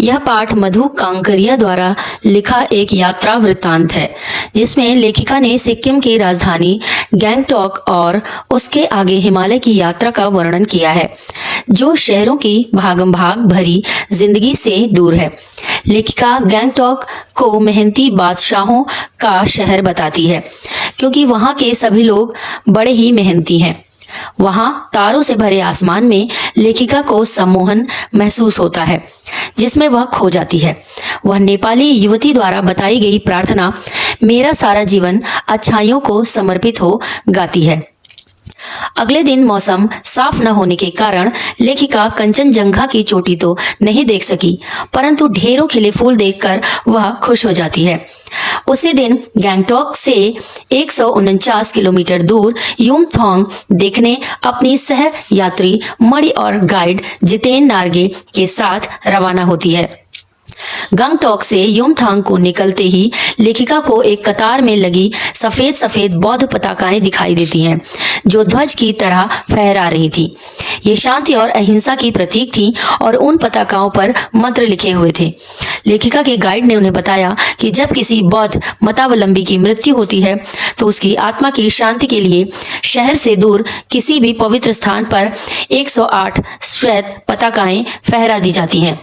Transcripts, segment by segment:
यह पाठ मधु कांकरिया द्वारा लिखा एक यात्रा वृत्तांत है, जिसमें लेखिका ने सिक्किम की राजधानी गैंगटॉक और उसके आगे हिमालय की यात्रा का वर्णन किया है, जो शहरों की भागम भाग भरी जिंदगी से दूर है। लेखिका गैंगटॉक को मेहनती बादशाहों का शहर बताती है, क्योंकि वहाँ के सभी लोग बड़े ही मेहनती हैं। वहां तारों से भरे आसमान में लेखिका को सम्मोहन महसूस होता है, जिसमें वह खो जाती है। वह नेपाली युवती द्वारा बताई गई प्रार्थना मेरा सारा जीवन अच्छाइयों को समर्पित हो गाती है। अगले दिन मौसम साफ न होने के कारण लेखिका कंचनजंगा की चोटी तो नहीं देख सकी, परंतु ढेरों खिले फूल देखकर वह खुश हो जाती है। उसी दिन गैंगटॉक से 149 किलोमीटर दूर युमथांग देखने अपनी सह यात्री मणि और गाइड जितेन नार्गे के साथ रवाना होती है। गंगटोक से युमथांग को निकलते ही लेखिका को एक कतार में लगी सफेद सफेद बौद्ध पताकाएं दिखाई देती हैं, जो ध्वज की तरह फहरा रही थी। ये शांति और अहिंसा की प्रतीक थी और उन पताकाओं पर मंत्र लिखे हुए थे। लेखिका के गाइड ने उन्हें बताया कि जब किसी बौद्ध मतावलंबी की मृत्यु होती है तो उसकी आत्मा की शांति के लिए शहर से दूर किसी भी पवित्र स्थान पर 108 श्वेत पताकाएं फहरा दी जाती हैं।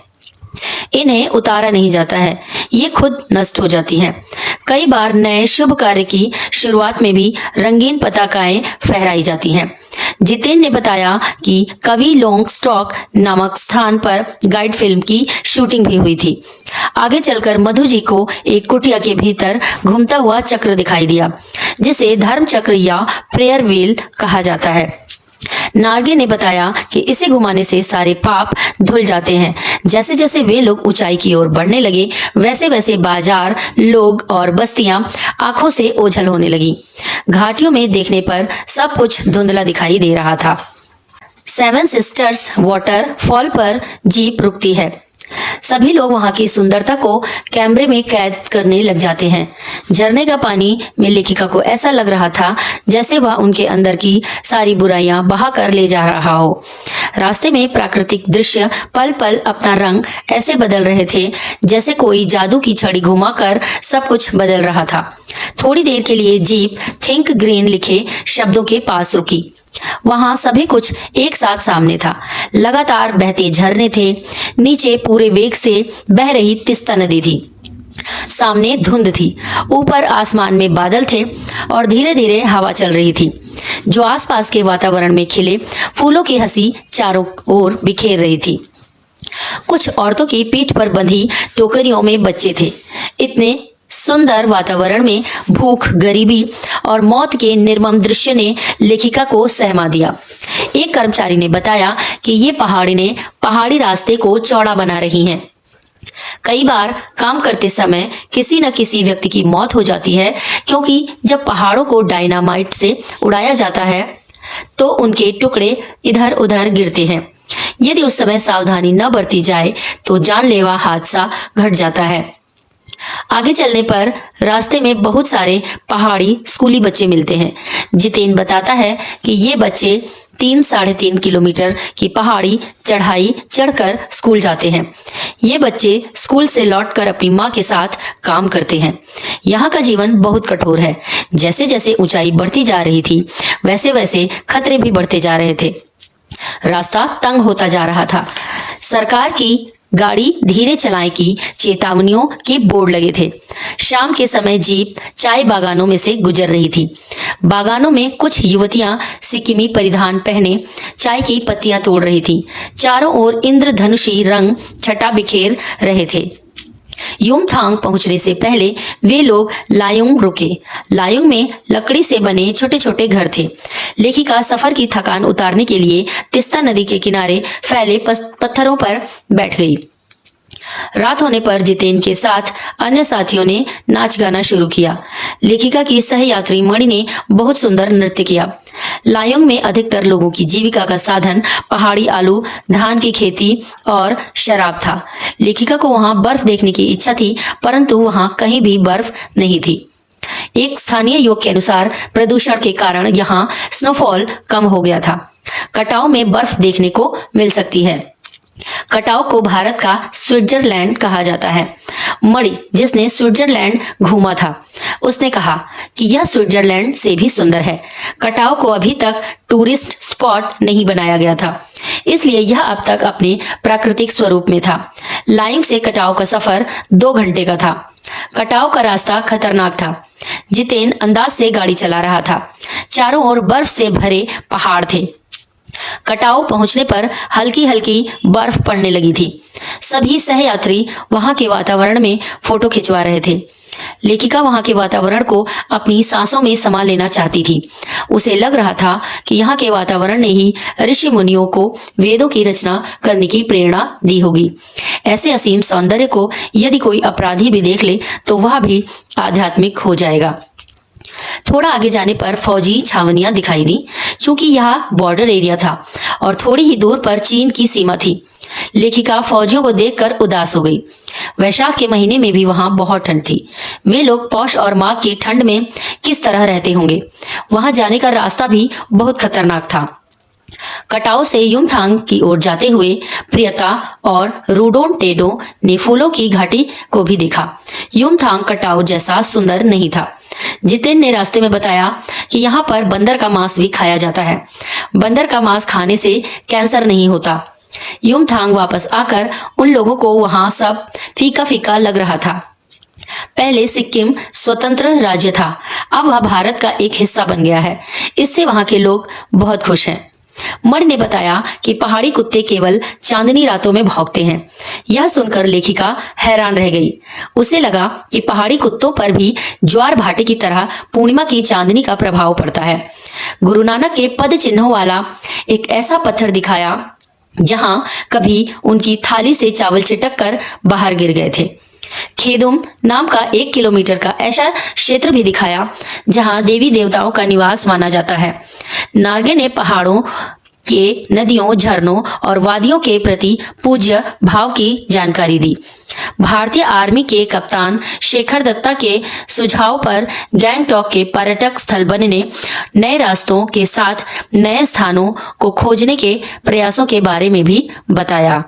इन्हें उतारा नहीं जाता है, ये खुद नष्ट हो जाती हैं। कई बार नए शुभ कार्य की शुरुआत में भी रंगीन पताकाएं फहराई जाती हैं। जितेन ने बताया कि कवि लोंग स्टॉक नामक स्थान पर गाइड फिल्म की शूटिंग भी हुई थी। आगे चलकर मधु जी को एक कुटिया के भीतर घूमता हुआ चक्र दिखाई दिया, जिसे धर्म चक्र या प्रेयर व्हील कहा जाता है। नार्गे ने बताया कि इसे घुमाने से सारे पाप धुल जाते हैं। जैसे जैसे वे लोग ऊंचाई की ओर बढ़ने लगे, वैसे वैसे बाजार, लोग और बस्तियां आंखों से ओझल होने लगी। घाटियों में देखने पर सब कुछ धुंधला दिखाई दे रहा था। 7 सिस्टर्स वाटरफॉल पर जीप रुकती है। सभी लोग वहां की सुंदरता को कैमरे में कैद करने लग जाते हैं। झरने का पानी में लेखिका को ऐसा लग रहा था जैसे वह उनके अंदर की सारी बुराइयां बहा कर ले जा रहा हो। रास्ते में प्राकृतिक दृश्य पल पल अपना रंग ऐसे बदल रहे थे जैसे कोई जादू की छड़ी घुमाकर सब कुछ बदल रहा था। थोड़ी देर के लिए जीप थिंक ग्रीन लिखे शब्दों के पास रुकी। वहां सभी कुछ एक साथ सामने था। लगातार बहते झरने थे, नीचे पूरे वेग से बह रही तिस्ता नदी थी, सामने धुंध थी, ऊपर आसमान में बादल थे और धीरे धीरे हवा चल रही थी, जो आसपास के वातावरण में खिले फूलों की हंसी चारों ओर बिखेर रही थी। कुछ औरतों की पीठ पर बंधी टोकरियों में बच्चे थे। इतने सुंदर वातावरण में भूख, गरीबी और मौत के निर्मम दृश्य ने लेखिका को सहमा दिया। एक कर्मचारी ने बताया कि ये पहाड़ी रास्ते को चौड़ा बना रही हैं। कई बार काम करते समय किसी न किसी व्यक्ति की मौत हो जाती है, क्योंकि जब पहाड़ों को डायनामाइट से उड़ाया जाता है तो उनके टुकड़े इधर उधर गिरते हैं। यदि उस समय सावधानी न बरती जाए तो जानलेवा हादसा घट जाता है। आगे चलने पर रास्ते में बहुत सारे पहाड़ी स्कूली बच्चे मिलते हैं। जितेन बताता है कि ये बच्चे 3-3.5 किलोमीटर की पहाड़ी चढ़ाई चढ़कर स्कूल जाते हैं। ये बच्चे स्कूल से लौटकर अपनी माँ के साथ काम करते हैं। यहाँ का जीवन बहुत कठोर है। जैसे जैसे ऊंचाई बढ़ती जा रही थी, वैसे वैसे खतरे भी बढ़ते जा रहे थे। रास्ता तंग होता जा रहा था। सरकार की गाड़ी धीरे चलाएं की चेतावनियों के बोर्ड लगे थे। शाम के समय जीप चाय बागानों में से गुजर रही थी। बागानों में कुछ युवतियां सिक्किमी परिधान पहने चाय की पत्तियां तोड़ रही थीं। चारों ओर इंद्रधनुषी रंग छटा बिखेर रहे थे। युमथांग पहुंचने से पहले वे लोग लायुंग रुके। लायुंग में लकड़ी से बने छोटे छोटे घर थे। लेखिका सफर की थकान उतारने के लिए तिस्ता नदी के किनारे फैले पत्थरों पर बैठ गई। रात होने पर जितेन के साथ अन्य साथियों ने नाच गाना शुरू किया। लेखिका की सहयात्री मणि ने बहुत सुंदर नृत्य किया। लायोंग में अधिकतर लोगों की जीविका का साधन पहाड़ी आलू, धान की खेती और शराब था। लेखिका को वहां बर्फ देखने की इच्छा थी, परंतु वहां कहीं भी बर्फ नहीं थी। एक स्थानीय योग के अनुसार प्रदूषण के कारण यहाँ स्नोफॉल कम हो गया था। कटाव में बर्फ देखने को मिल सकती है। कटाव को भारत का स्विट्जरलैंड कहा जाता है। मणि, जिसने स्विट्जरलैंड घूमा था, उसने कहा कि यह स्विट्जरलैंड से भी सुंदर है। कटाव को अभी तक टूरिस्ट स्पॉट नहीं बनाया गया था, इसलिए यह अब तक अपने प्राकृतिक स्वरूप में था। लाइंग से कटाव का सफर 2 घंटे का था। कटाव का रास्ता खतरनाक था। जितेन अंदाज से गाड़ी चला रहा था। चारों ओर बर्फ से भरे पहाड़ थे। कटाव पहुंचने पर हल्की हल्की बर्फ पड़ने लगी थी। सभी सहयात्री वहां के वातावरण में फोटो खिंचवा रहे थे। लेखिका वहां के वातावरण को अपनी सांसों में समा लेना चाहती थी। उसे लग रहा था कि यहाँ के वातावरण ने ही ऋषि मुनियों को वेदों की रचना करने की प्रेरणा दी होगी। ऐसे असीम सौंदर्य को यदि कोई अपराधी भी देख ले तो वह भी आध्यात्मिक हो जाएगा। थोड़ा आगे जाने पर फौजी छावनियां दिखाई दी। चूंकि यह बॉर्डर एरिया था और थोड़ी ही दूर पर चीन की सीमा थी। लेखिका फौजियों को देखकर उदास हो गई। वैशाख के महीने में भी वहां बहुत ठंड थी। वे लोग पौष और माघ की ठंड में किस तरह रहते होंगे। वहां जाने का रास्ता भी बहुत खतरनाक था। कटाव से युमथांग की ओर जाते हुए प्रियता और रूडोन टेडो ने फूलों की घाटी को भी देखा। युमथांग कटाव जैसा सुंदर नहीं था। जितेन ने रास्ते में बताया कि यहाँ पर बंदर का मांस भी खाया जाता है। बंदर का मांस खाने से कैंसर नहीं होता। युमथांग वापस आकर उन लोगों को वहां सब फीका फीका लग रहा था। पहले सिक्किम स्वतंत्र राज्य था, अब वह भारत का एक हिस्सा बन गया है। इससे वहां के लोग बहुत खुश हैं। मणि ने बताया कि पहाड़ी कुत्ते केवल चांदनी रातों में भौंकते हैं। यह सुनकर लेखिका हैरान रह गई। उसे लगा कि पहाड़ी कुत्तों पर भी ज्वार भाटे की तरह पूर्णिमा की चांदनी का प्रभाव पड़ता है। गुरु नानक के पद चिन्हों वाला एक ऐसा पत्थर दिखाया जहां कभी उनकी थाली से चावल चिटक कर बाहर गिर गए थे। खेदुम नाम का 1 किलोमीटर का ऐसा क्षेत्र भी दिखाया जहां देवी देवताओं का निवास माना जाता है। नार्गे ने पहाड़ों के नदियों, झरनों और वादियों के प्रति पूज्य भाव की जानकारी दी। भारतीय आर्मी के कप्तान शेखर दत्ता के सुझाव पर गैंगटॉक के पर्यटक स्थल बनने, नए रास्तों के साथ नए स्थानों को खोजने के प्रयासों के बारे में भी बताया।